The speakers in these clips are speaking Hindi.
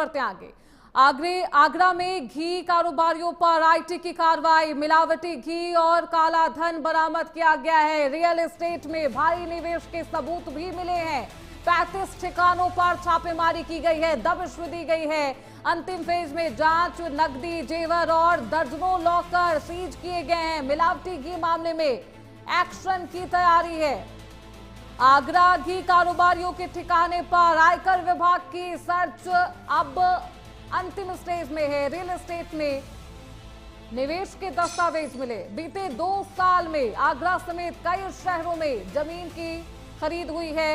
बढ़ते आगे। आगरा में घी कारोबारियों पर आईटी की कार्रवाई, मिलावटी घी और काला धन बरामद किया गया है। रियल एस्टेट में भारी निवेश के सबूत भी मिले हैं। 35 ठिकानों पर छापेमारी की गई है, दबिश दी गई है। अंतिम फेज में जांच, नकदी, जेवर और दर्जनों लॉकर सीज किए गए हैं। मिलावटी घी मामले में एक्शन की तैयारी है। आगरा घी कारोबारियों के ठिकाने पर आयकर विभाग की सर्च अब अंतिम स्टेज में है। रियल एस्टेट में निवेश के दस्तावेज मिले। बीते 2 साल में आगरा समेत कई शहरों में जमीन की खरीद हुई है।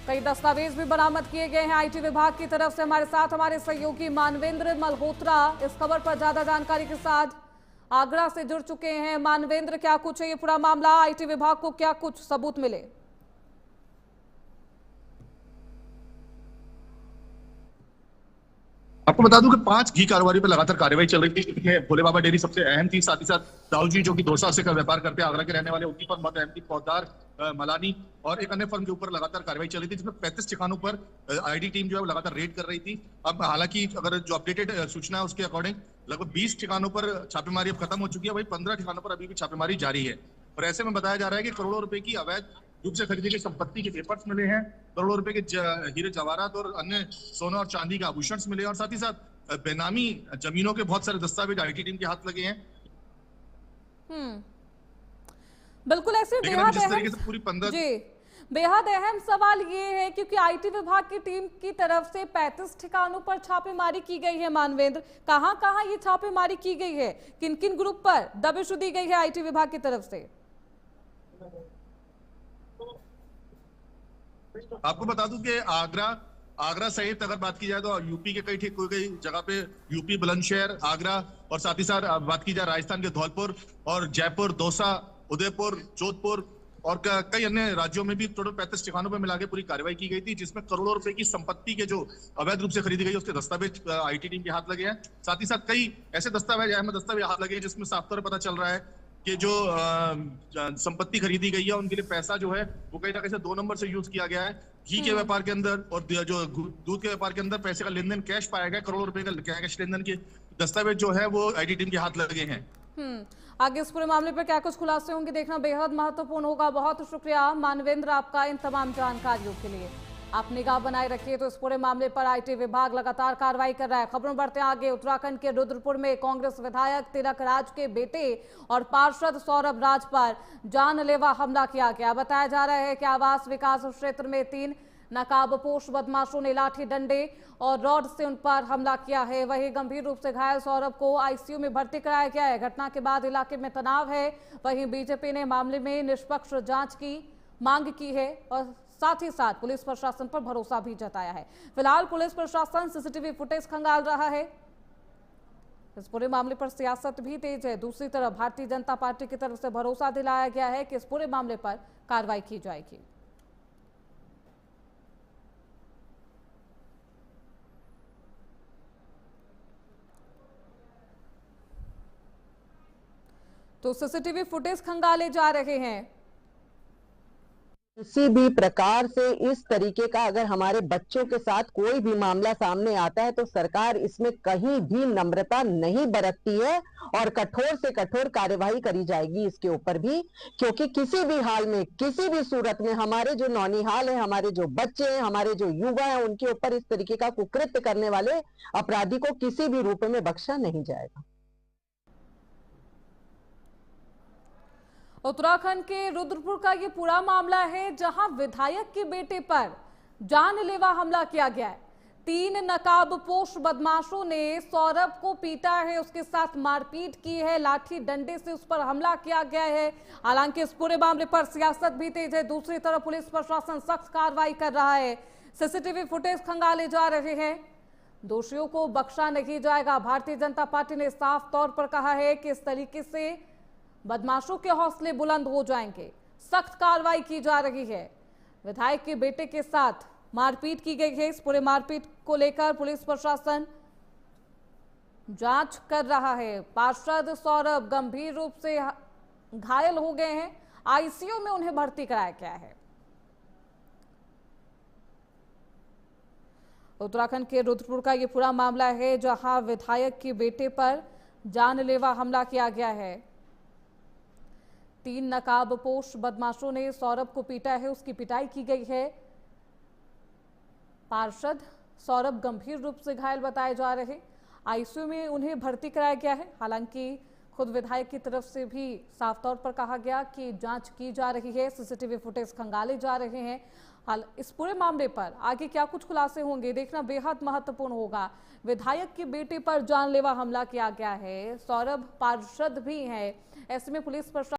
कई दस्तावेज भी बरामद किए गए हैं आईटी विभाग की तरफ से। हमारे साथ हमारे सहयोगी मानवेंद्र मल्होत्रा इस खबर पर ज्यादा जानकारी के साथ आगरा से जुड़ चुके हैं। मानवेंद्र, क्या कुछ है ये पूरा मामला? आईटी विभाग को क्या कुछ सबूत मिले? आपको बता दूं कि 5 घी कारोबारी पर लगातार कार्रवाई चल रही थी। इसमें भोले बाबा डेयरी सबसे अहम थी, साथ ही साथ राहुल जी जो कि डोसा से का व्यापार करते हैं, आगरा के रहने वाले, उनकी पर बहुत अहम थी। पौधार, मलानी और एक अन्य फर्म के ऊपर लगातार कार्रवाई चल रही थी, जिसमें 35 ठिकानों पर आईटी टीम जो है वो लगातार रेड कर रही थी। अब हालांकि अगर जो अपडेटेड सूचना है उसके अकॉर्डिंग लगभग 20 ठिकानों पर छापेमारी अब खत्म हो चुकी है, वही 15 ठिकानों पर अभी भी छापेमारी जारी है। और ऐसे में बताया जा रहा है कि करोड़ों रुपए की अवैध रूप से खरीदी गई संपत्ति के पेपर्स मिले हैं, करोड़ों रुपए के हीरे जवाहरात और अन्य सोना और चांदी के आभूषण मिले, और साथ ही साथ बेनामी जमीनों के बहुत सारे दस्तावेज आईटी टीम के हाथ लगे हैं। बिल्कुल ऐसे बेहद अहम सवाल ये है, क्योंकि आईटी विभाग की टीम की तरफ से 35 ठिकानों पर छापेमारी की गई है। मानवेंद्र, कहां ये छापेमारी की गई है? किन किन ग्रुप पर दबिश दी गई है आईटी विभाग की तरफ से? आपको बता दूं कि आगरा सहित अगर बात की जाए तो यूपी के कई जगह पे, यूपी बुलंदशहर, आगरा और साथ ही साथ बात की जाए राजस्थान के धौलपुर और जयपुर, दौसा, उदयपुर, जोधपुर और कई अन्य राज्यों में भी टोटल 35 ठिकानों पर मिला के पूरी कार्रवाई की गई थी, जिसमें करोड़ों रुपए की संपत्ति के जो अवैध रूप से खरीदी गई उसके दस्तावेज आईटी टीम के हाथ लगे हैं। साथ ही साथ कई ऐसे अहम दस्तावेज हाथ लगे हैं जिसमें साफ तौर पर पता चल रहा है कि जो संपत्ति खरीदी गई है उनके लिए पैसा जो है वो कहीं ना कहीं से 2 नंबर से यूज किया गया है। घी के व्यापार के अंदर और जो दूध के व्यापार के अंदर पैसे का लेन देन कैश पाया गया, करोड़ों रुपए का कैश लेन देन के दस्तावेज जो है वो आईटी टीम के हाथ लगे हैं। आगे इस पूरे मामले पर क्या कुछ खुलासे होंगे देखना बेहद महत्वपूर्ण होगा। बहुत शुक्रिया मानवेंद्र आपका इन तमाम जानकारियों के लिए। आप निगाह बनाए रखिए तो इस पूरे मामले पर आईटी विभाग लगातार कार्रवाई कर रहा है। खबरों बढ़ते आगे। उत्तराखंड के रुद्रपुर में कांग्रेस विधायक तिलक राज के बेटे और पार्षद सौरभ राज पर जानलेवा हमला किया गया। बताया जा रहा है कि आवास विकास क्षेत्र में 3 नकाबपोश बदमाशों ने लाठी डंडे और रॉड से उन पर हमला किया है। वहीं गंभीर रूप से घायल सौरभ को आईसीयू में भर्ती कराया गया है। घटना के बाद इलाके में तनाव है। वहीं बीजेपी ने मामले में निष्पक्ष जांच की मांग की है और साथ ही साथ पुलिस प्रशासन पर भरोसा भी जताया है। फिलहाल पुलिस प्रशासन सीसीटीवी फुटेज खंगाल रहा है। इस पूरे मामले पर सियासत भी तेज है। दूसरी तरफ भारतीय जनता पार्टी की तरफ से भरोसा दिलाया गया है कि इस पूरे मामले पर कार्रवाई की जाएगी। तो सीसीटीवी फुटेज खंगाले जा रहे हैं। किसी भी प्रकार से इस तरीके का अगर हमारे बच्चों के साथ कोई भी मामला सामने आता है तो सरकार इसमें कहीं भी नम्रता नहीं बरतती है और कठोर से कठोर कार्यवाही करी जाएगी इसके ऊपर भी, क्योंकि किसी भी हाल में, किसी भी सूरत में हमारे जो नौनिहाल है, हमारे जो बच्चे हैं, हमारे जो युवा हैं, उनके ऊपर इस तरीके का कुकृत्य करने वाले अपराधी को किसी भी रूप में बख्शा नहीं जाएगा। उत्तराखंड के रुद्रपुर का ये पूरा मामला है जहां विधायक के बेटे पर जानलेवा हमला किया गया है। 3 नकाबपोश बदमाशों ने सौरभ को पीटा है, उसके साथ मारपीट की है, लाठी डंडे से उस पर हमला किया गया है। हालांकि इस पूरे मामले पर सियासत भी तेज है। दूसरी तरफ पुलिस प्रशासन सख्त कार्रवाई कर रहा है। सीसीटीवी फुटेज खंगाले जा रहे हैं। दोषियों को बख्शा नहीं जाएगा। भारतीय जनता पार्टी ने साफ तौर पर कहा है कि इस तरीके से बदमाशों के हौसले बुलंद हो जाएंगे। सख्त कार्रवाई की जा रही है। विधायक के बेटे के साथ मारपीट की गई है। इस पूरे मारपीट को लेकर पुलिस प्रशासन जांच कर रहा है। पार्षद सौरभ गंभीर रूप से घायल हो गए हैं। आईसीयू में उन्हें भर्ती कराया गया है। उत्तराखंड के रुद्रपुर का ये पूरा मामला है, जहां विधायक के बेटे पर जानलेवा हमला किया गया है। 3 नकाबपोश बदमाशों ने सौरभ को पीटा है, उसकी पिटाई की गई है। पार्षद सौरभ गंभीर रूप से घायल बताए जा रहे, आईसीयू में उन्हें भर्ती कराया गया है। हालांकि खुद विधायक की तरफ से भी साफ तौर पर कहा गया कि जांच की जा रही है, सीसीटीवी फुटेज खंगाले जा रहे हैं। हाल इस पूरे मामले पर आगे क्या कुछ खुलासे होंगे, देखना बेहद महत्वपूर्ण होगा। विधायक के बेटे पर जानलेवा हमला किया गया है, सौरभ पार्षद भी हैं, ऐसे में पुलिस प्रशासन